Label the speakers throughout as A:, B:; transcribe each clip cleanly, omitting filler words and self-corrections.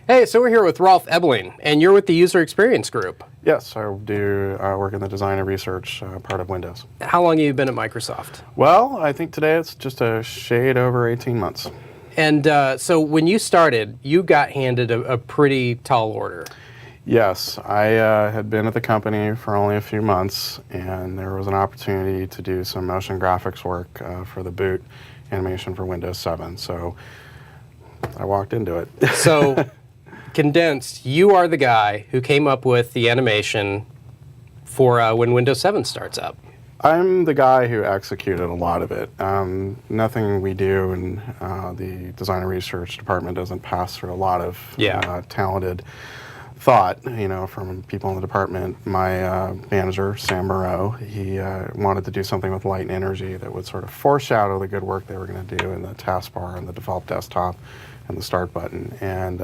A: Hey, so we're here with Rolf Ebeling, and you're with the User Experience Group.
B: Yes, I do work in the design and research part of Windows.
A: How long have you been at Microsoft?
B: Well, I think today it's just a shade over 18 months.
A: And so when you started, you got handed a pretty tall order.
B: Yes, I had been at the company for only a few months, and there was an opportunity to do some motion graphics work for the boot animation for Windows 7. So I walked into it.
A: So, condensed, you are the guy who came up with the animation for when Windows 7 starts up.
B: I'm the guy who executed a lot of it. Nothing we do in the design and research department doesn't pass through a lot of talented thought, from people in the department. My manager, Sam Moreau, he wanted to do something with light and energy that would sort of foreshadow the good work they were going to do in the taskbar and the default desktop and the start button. And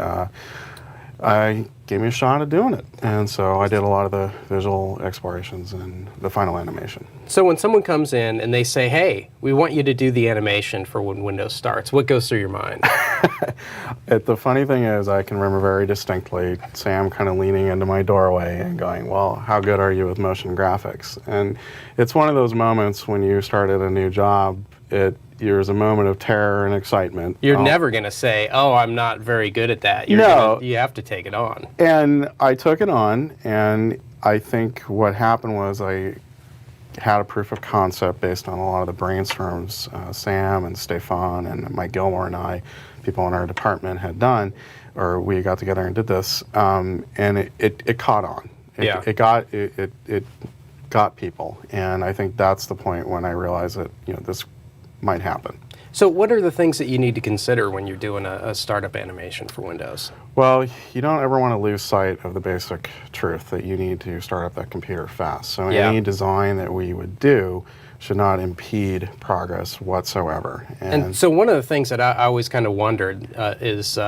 B: I gave me a shot at doing it. And so I did a lot of the visual explorations and the final animation.
A: So when someone comes in and they say, hey, we want you to do the animation for when Windows starts, what goes through your mind?
B: The funny thing is, I can remember very distinctly Sam kind of leaning into my doorway and going, well, how good are you with motion graphics? And it's one of those moments when you start at a new job, there's a moment of terror and excitement.
A: You're never going to say, oh, I'm not very good at that. You have to take it on.
B: And I took it on, and I think what happened was I had a proof of concept based on a lot of the brainstorms Sam and Stefan and Mike Gilmore and I, people in our department, had done, or we got together and did this, and it caught on. It got people, and I think that's the point when I realized that this might happen.
A: So what are the things that you need to consider when you're doing a startup animation for Windows?
B: Well, you don't ever want to lose sight of the basic truth that you need to start up that computer fast. So any design that we would do should not impede progress whatsoever.
A: And so one of the things that I always kind of wondered is,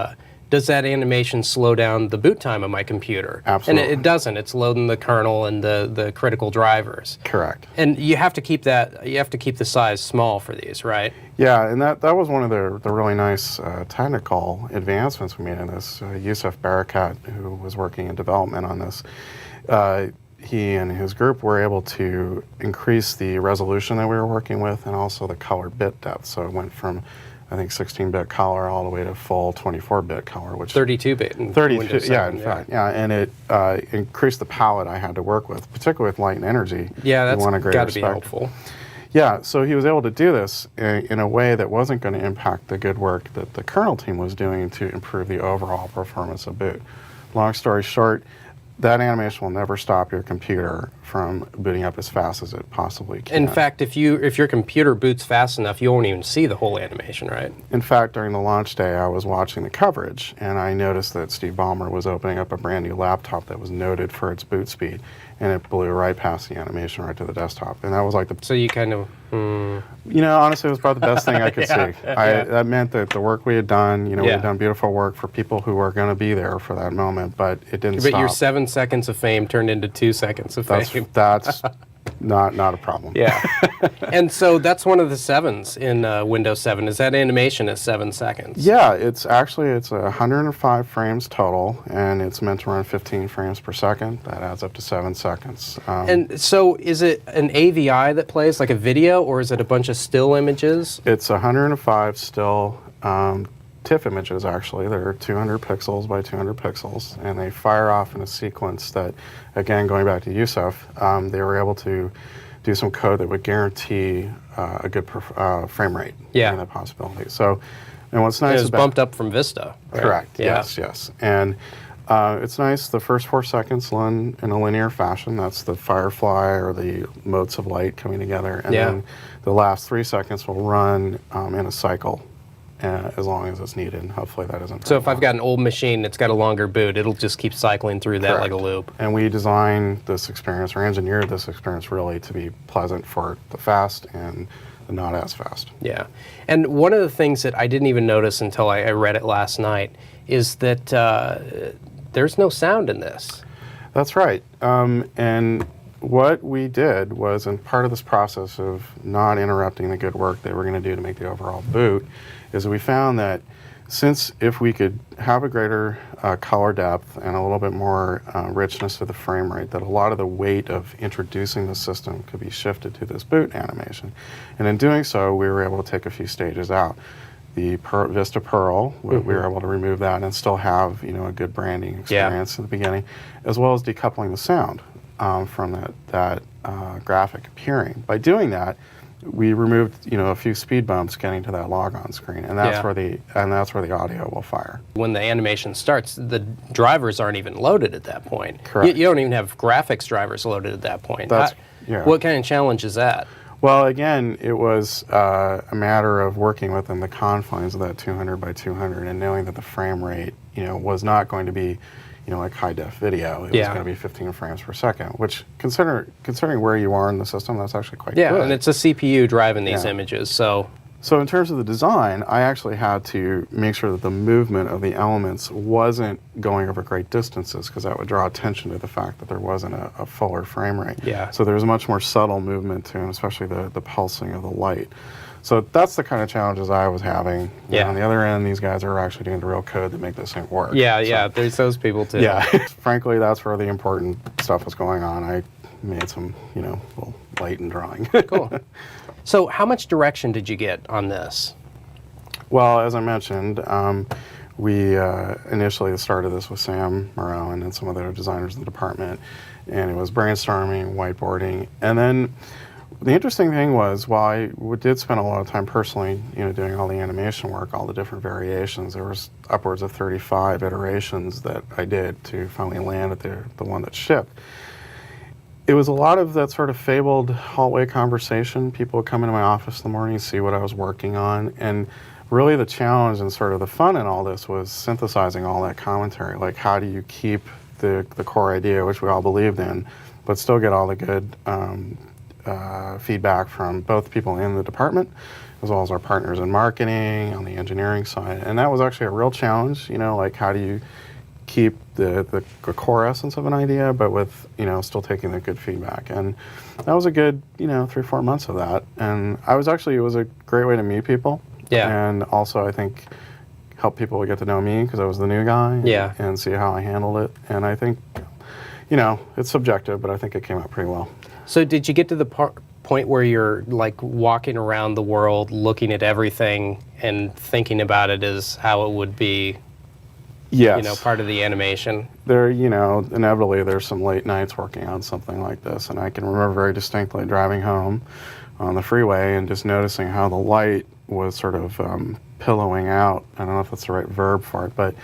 A: does that animation slow down the boot time of my computer?
B: Absolutely.
A: And it doesn't. It's loading the kernel and the critical drivers.
B: Correct.
A: And you have to keep the size small for these, right?
B: Yeah, and that was one of the really nice technical advancements we made in this. Yusuf Barakat, who was working in development on this, he and his group were able to increase the resolution that we were working with and also the color bit depth. So it went from, I think, 16-bit color all the way to full 24-bit color, which
A: 32-bit in
B: 32,
A: Windows 7,
B: in fact, and it increased the palette I had to work with, particularly with light and energy.
A: Yeah, that's got to be helpful.
B: Yeah, so he was able to do this in a way that wasn't going to impact the good work that the kernel team was doing to improve the overall performance of boot. Long story short, that animation will never stop your computer from booting up as fast as it possibly can.
A: In fact, if your computer boots fast enough, you won't even see the whole animation, right?
B: In fact, during the launch day, I was watching the coverage, and I noticed that Steve Ballmer was opening up a brand new laptop that was noted for its boot speed, and it blew right past the animation right to the desktop. And that was like the...
A: So you kind of...
B: honestly, it was probably the best thing I could see. That meant that the work we had done, we had done beautiful work for people who were going to be there for that moment, but it didn't stop.
A: But your 7 seconds of fame turned into 2 seconds of fame.
B: That's not a problem.
A: Yeah. And so that's one of the 7s in Windows 7. Is that animation is 7 seconds?
B: Yeah, it's 105 frames total, and it's meant to run 15 frames per second. That adds up to 7 seconds.
A: And so is it an AVI that plays, like a video, or is it a bunch of still images?
B: It's 105 still TIFF images, actually. They're 200 pixels by 200 pixels, and they fire off in a sequence that, again, going back to Yusuf, they were able to do some code that would guarantee a good frame rate.
A: Yeah.
B: And a possibility. So, and what's nice
A: it was bumped up from Vista, right?
B: Correct,
A: yeah.
B: yes. And it's nice, the first 4 seconds run in a linear fashion. That's the firefly or the motes of light coming together. And then the last 3 seconds will run in a cycle. As long as it's needed, and hopefully that isn't.
A: So if I've got an old machine that's got a longer boot, it'll just keep cycling through that like a loop.
B: And we designed this experience, or engineered this experience, really to be pleasant for the fast and the not as fast.
A: Yeah. And one of the things that I didn't even notice until I read it last night is that there's no sound in this.
B: That's right. And what we did was, in part of this process of not interrupting the good work that we're going to do to make the overall boot, is we found that since if we could have a greater color depth and a little bit more richness to the frame rate, that a lot of the weight of introducing the system could be shifted to this boot animation. And in doing so, we were able to take a few stages out. The Vista Pearl, we were able to remove that and still have, you know, a good branding experience at the beginning, as well as decoupling the sound from that graphic appearing. By doing that, we removed, you know, a few speed bumps getting to that logon screen, and that's where the audio will fire. When
A: the animation starts, the drivers aren't even loaded at that point.
B: Correct.
A: You don't even have graphics drivers loaded at that point.
B: Yeah.
A: What kind of challenge is that?
B: Well, again, it was a matter of working within the confines of that 200 by 200 and knowing that the frame rate, you know, was not going to be, you know, like high def video. It was going to be 15 frames per second, which considering where you are in the system, that's actually quite good.
A: Yeah, and it's a CPU driving these images, so.
B: So in terms of the design, I actually had to make sure that the movement of the elements wasn't going over great distances, because that would draw attention to the fact that there wasn't a fuller frame rate.
A: Yeah.
B: So there was a much more subtle movement to them, especially the pulsing of the light. So that's the kind of challenges I was having.
A: Yeah.
B: On the other end, these guys are actually doing the real code to make this thing work.
A: Yeah, there's those people too.
B: Yeah. Frankly, that's where the important stuff was going on. I made some, you know, little light and drawing.
A: Cool. So how much direction did you get on this?
B: Well, as I mentioned, we initially started this with Sam Morrow and some other designers in the department, and it was brainstorming, whiteboarding, and then the interesting thing was, while I did spend a lot of time personally, you know, doing all the animation work, all the different variations, there was upwards of 35 iterations that I did to finally land at the one that shipped. It was a lot of that sort of fabled hallway conversation. People would come into my office in the morning, see what I was working on, and really the challenge and sort of the fun in all this was synthesizing all that commentary. Like, how do you keep the core idea, which we all believed in, but still get all the good feedback from both people in the department, as well as our partners in marketing, on the engineering side. And that was actually a real challenge, you know, like how do you keep the core essence of an idea, but with, you know, still taking the good feedback. And that was a good, you know, 3-4 months of that. And it was a great way to meet people.
A: Yeah.
B: And also, I think, help people get to know me, because I was the new guy.
A: Yeah.
B: And see how I handled it. And I think, you know, it's subjective, but I think it came out pretty well.
A: So did you get to the point where you're like walking around the world looking at everything and thinking about it as how it would be?
B: Yes.
A: You know, part of the animation?
B: There, you know, inevitably there's some late nights working on something like this, and I can remember very distinctly driving home on the freeway and just noticing how the light was sort of pillowing out. I don't know if that's the right verb for it, but,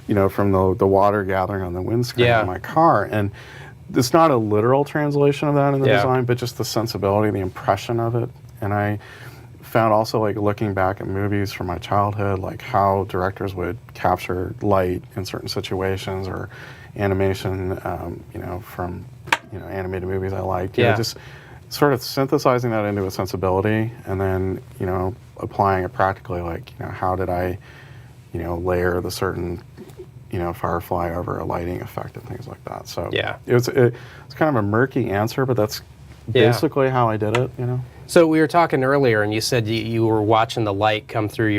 B: you know, from the water gathering on the windscreen of my car. And it's not a literal translation of that in the design, but just the sensibility, the impression of it. And I found also, like, looking back at movies from my childhood, like how directors would capture light in certain situations, or animation, you know, from, you know, animated movies I liked. You know, just sort of synthesizing that into a sensibility, and then, you know, applying it practically, like, you know, how did I, you know, layer the certain, you know, firefly over a lighting effect and things like that. So it's kind of a murky answer, but that's basically how I did it, you know.
A: So we were talking earlier, and you said you were watching the light come through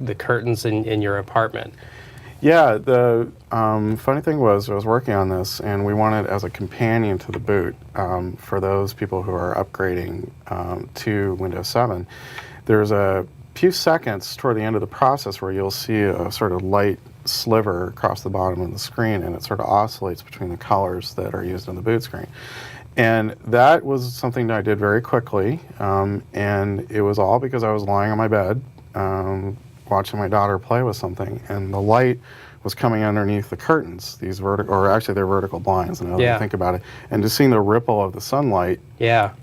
A: the curtains in your apartment.
B: Yeah, the funny thing was, I was working on this, and we wanted as a companion to the boot, for those people who are upgrading to Windows 7, there's a few seconds toward the end of the process where you'll see a sort of light sliver across the bottom of the screen, and it sort of oscillates between the colors that are used on the boot screen. And that was something that I did very quickly, and it was all because I was lying on my bed, watching my daughter play with something, and the light was coming underneath the curtains, these vertical, or actually they're vertical blinds, now that I think about it, and just seeing the ripple of the sunlight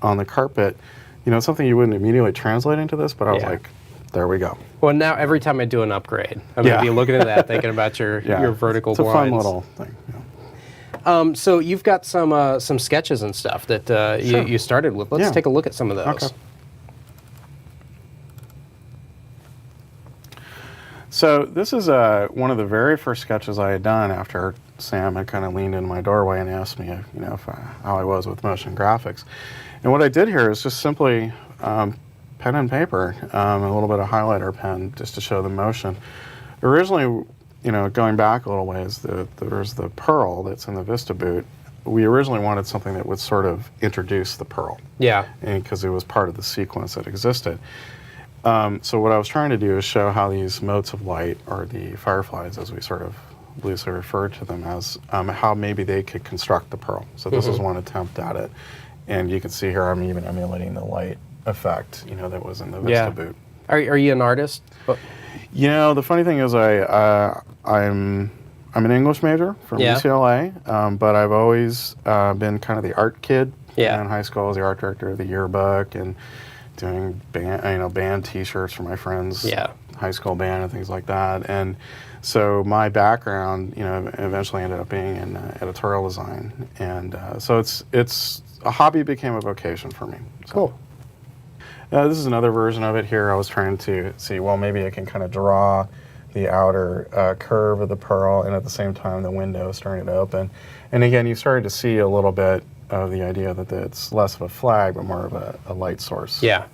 B: on the carpet, you know, something you wouldn't immediately translate into this, but I was like, there we go.
A: Well, now every time I do an upgrade, I'm going to be looking at that, thinking about your vertical blinds.
B: It's a fun little thing.
A: So you've got some sketches and stuff that you started with. Let's take a look at some of those.
B: Okay. So this is one of the very first sketches I had done after Sam had kind of leaned into my doorway and asked me, you know, how I was with motion graphics. And what I did here is just simply pen and paper, a little bit of highlighter pen just to show the motion. Originally, going back a little ways, there's the Pearl that's in the Vista boot. We originally wanted something that would sort of introduce the Pearl.
A: Yeah.
B: Because it was part of the sequence that existed. So what I was trying to do is show how these motes of light, or the fireflies as we sort of loosely refer to them as, how maybe they could construct the Pearl. So this is one attempt at it. And you can see here I'm even emulating the light effect, that was in the Vista boot.
A: Are you an artist?
B: The funny thing is I'm an English major from UCLA, but I've always been kind of the art kid.
A: Yeah.
B: In high school, I was the art director of the yearbook and doing band T-shirts for my friends' high school band and things like that. And so my background, eventually ended up being in editorial design, and so it's a hobby became a vocation for me. So.
A: Cool.
B: This is another version of it here. I was trying to see, well, maybe I can kind of draw the outer curve of the Pearl, and at the same time the window is starting to open. And again, you started to see a little bit of the idea that it's less of a flag, but more of a light source.
A: Yeah.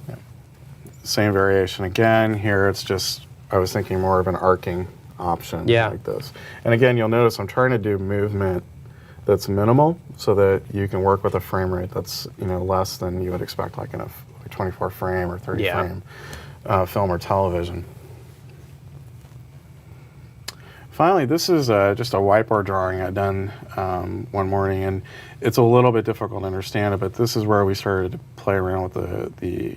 B: Same variation again. Here it's just, I was thinking more of an arcing option like this. And again, you'll notice I'm trying to do movement that's minimal so that you can work with a frame rate that's less than you would expect, like in a 24 frame or 30 frame film or television. Finally, this is just a whiteboard drawing I'd done one morning, and it's a little bit difficult to understand it, but this is where we started to play around with the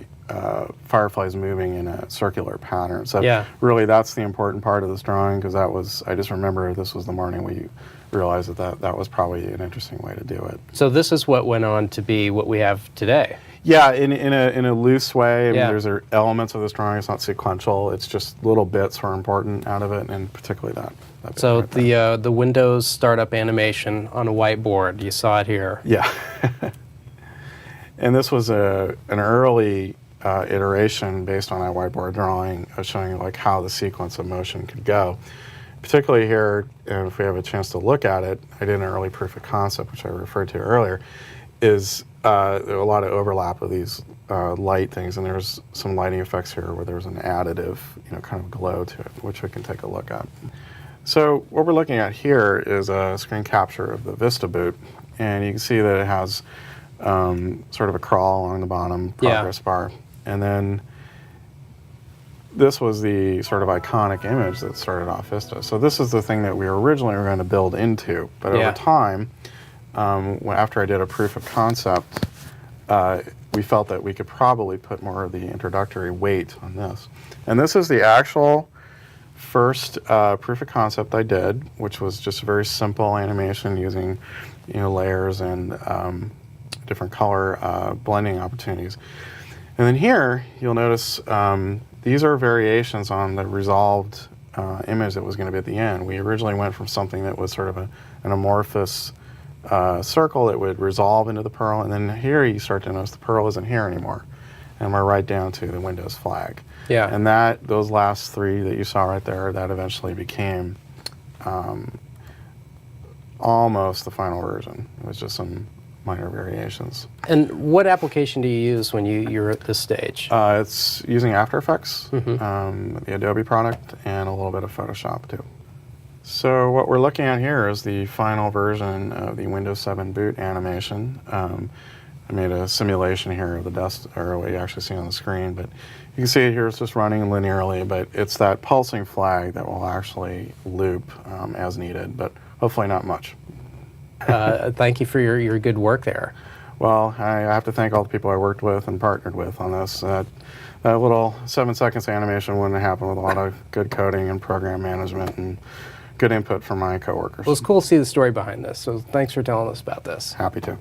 B: fireflies moving in a circular pattern. So really that's the important part of this drawing, because I just remember this was the morning we realized that was probably an interesting way to do it.
A: So this is what went on to be what we have today.
B: Yeah, in a loose way. I mean, there's elements of this drawing. It's not sequential. It's just little bits were important out of it, and particularly that bit
A: so
B: right there.
A: the Windows startup animation on a whiteboard. You saw it here.
B: Yeah. And this was an early iteration based on that whiteboard drawing, showing like how the sequence of motion could go. Particularly here, and if we have a chance to look at it, I did an early proof of concept, which I referred to earlier, is there are a lot of overlap of these light things, and there's some lighting effects here where there's an additive, kind of glow to it, which we can take a look at. So what we're looking at here is a screen capture of the Vista boot, and you can see that it has sort of a crawl along the bottom, progress bar, and then this was the sort of iconic image that started off Vista. So this is the thing that we originally were going to build into, but over time, after I did a proof of concept, we felt that we could probably put more of the introductory weight on this. And this is the actual first proof of concept I did, which was just a very simple animation using layers and different color blending opportunities. And then here, you'll notice these are variations on the resolved image that was going to be at the end. We originally went from something that was sort of an amorphous circle that would resolve into the Pearl, and then here you start to notice the Pearl isn't here anymore, and we're right down to the Windows flag.
A: Yeah.
B: And those last three that you saw right there, that eventually became almost the final version. It was just some minor variations.
A: And what application do you use when you're at this stage?
B: It's using After Effects, the Adobe product, and a little bit of Photoshop too. So what we're looking at here is the final version of the Windows 7 boot animation. I made a simulation here of the or what you actually see on the screen, but you can see it here, it's just running linearly, but it's that pulsing flag that will actually loop as needed, but hopefully not much.
A: Thank you for your good work there.
B: Well, I have to thank all the people I worked with and partnered with on this. That little 7 seconds animation wouldn't happen with a lot of good coding and program management and good input from my coworkers.
A: Well, it's cool to see the story behind this, so thanks for telling us about this.
B: Happy to.